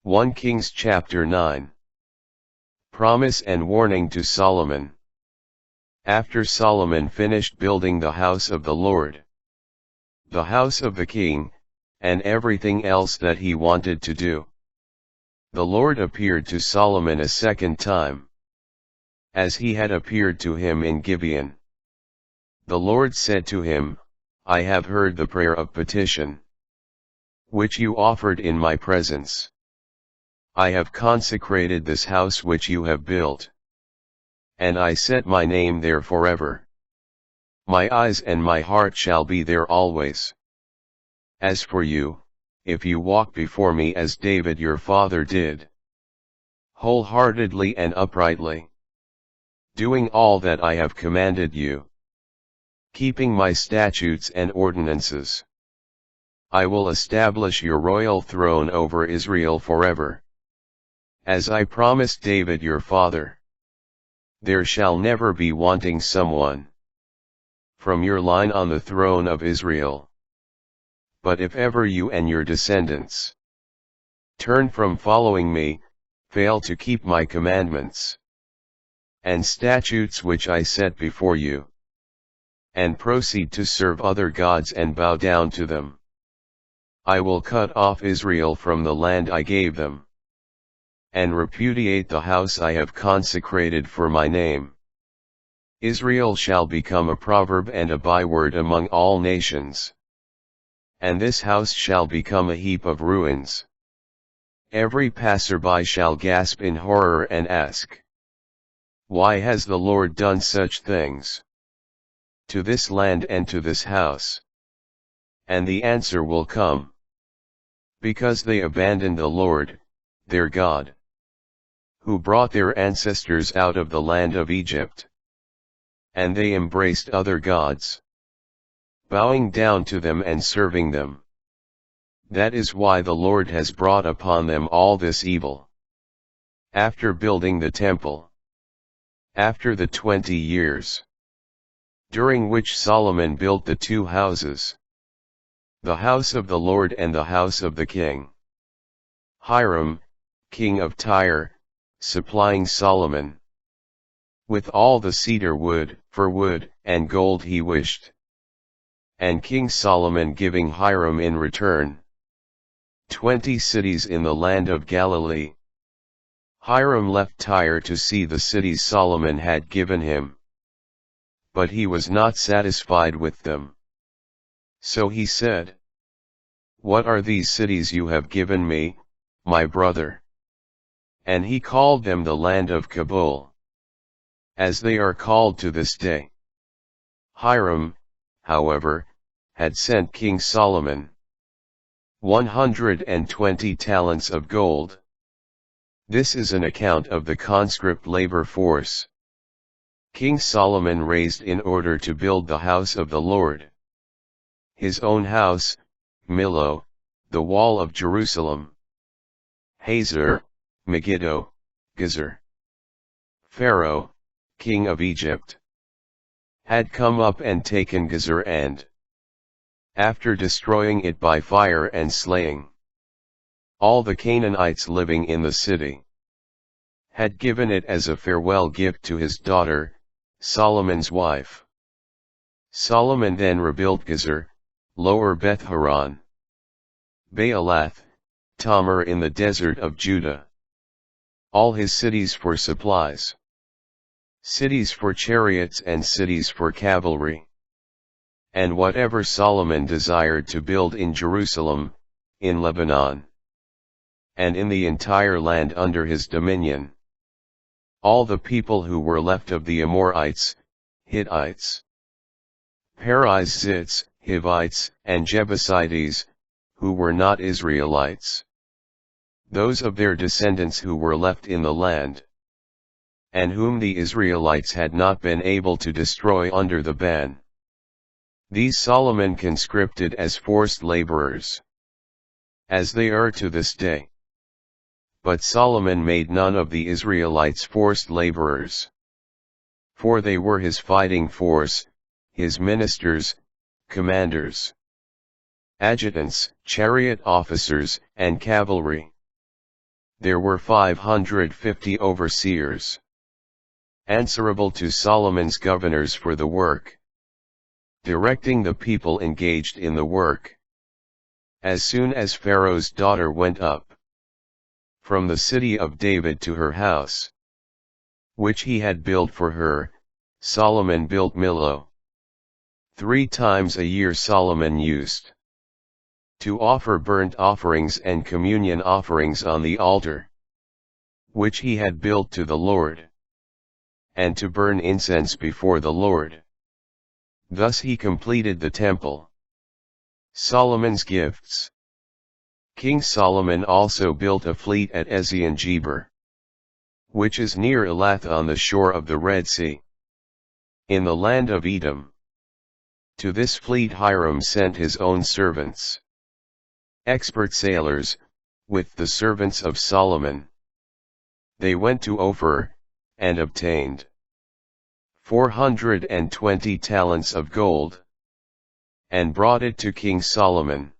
1 Kings chapter 9. Promise and warning to Solomon. After Solomon finished building the house of the Lord, the house of the king, and everything else that he wanted to do, the Lord appeared to Solomon a second time, as he had appeared to him in Gibeon. The Lord said to him, I have heard the prayer of petition, which you offered in my presence. I have consecrated this house which you have built, and I set my name there forever. My eyes and my heart shall be there always. As for you, if you walk before me as David your father did, wholeheartedly and uprightly, doing all that I have commanded you, keeping my statutes and ordinances, I will establish your royal throne over Israel forever. As I promised David your father, there shall never be wanting someone from your line on the throne of Israel. But if ever you and your descendants turn from following me, fail to keep my commandments and statutes which I set before you, and proceed to serve other gods and bow down to them, I will cut off Israel from the land I gave them, and repudiate the house I have consecrated for my name. Israel shall become a proverb and a byword among all nations, and this house shall become a heap of ruins. Every passerby shall gasp in horror and ask, why has the Lord done such things to this land and to this house? And the answer will come, because they abandoned the Lord, their God, who brought their ancestors out of the land of Egypt. And they embraced other gods, bowing down to them and serving them. That is why the Lord has brought upon them all this evil. After building the temple, after the 20 years, during which Solomon built the two houses, the house of the Lord and the house of the king, Hiram, king of Tyre, supplying Solomon with all the cedar wood, fir wood, and gold he wished, and King Solomon giving Hiram in return 20 cities in the land of Galilee. Hiram left Tyre to see the cities Solomon had given him, but he was not satisfied with them. So he said, what are these cities you have given me, my brother? And he called them the land of Kabul, as they are called to this day. Hiram, however, had sent King Solomon 120 talents of gold. This is an account of the conscript labor force King Solomon raised in order to build the house of the Lord, his own house, Millo, the wall of Jerusalem, Hazor, Megiddo, Gezer. Pharaoh, king of Egypt, had come up and taken Gezer and, after destroying it by fire and slaying all the Canaanites living in the city, had given it as a farewell gift to his daughter, Solomon's wife. Solomon then rebuilt Gezer, Lower Beth-horon, Baalath, Tamar in the desert of Judah, all his cities for supplies, cities for chariots and cities for cavalry, and whatever Solomon desired to build in Jerusalem, in Lebanon, and in the entire land under his dominion. All the people who were left of the Amorites, Hittites, Perizzites, Hivites, and Jebusites, who were not Israelites, those of their descendants who were left in the land, and whom the Israelites had not been able to destroy under the ban, these Solomon conscripted as forced laborers, as they are to this day. But Solomon made none of the Israelites forced laborers, for they were his fighting force, his ministers, commanders, adjutants, chariot officers, and cavalry. there were 550 overseers, answerable to Solomon's governors for the work, directing the people engaged in the work. As soon as Pharaoh's daughter went up from the city of David to her house, which he had built for her, Solomon built Millo. 3 times a year Solomon used to offer burnt offerings and communion offerings on the altar, which he had built to the Lord, and to burn incense before the Lord. Thus he completed the temple. Solomon's gifts. King Solomon also built a fleet at Ezion-Geber, which is near Elath on the shore of the Red Sea, in the land of Edom. To this fleet Hiram sent his own servants, expert sailors, with the servants of Solomon. They went to Ophir, and obtained 420 talents of gold, and brought it to King Solomon.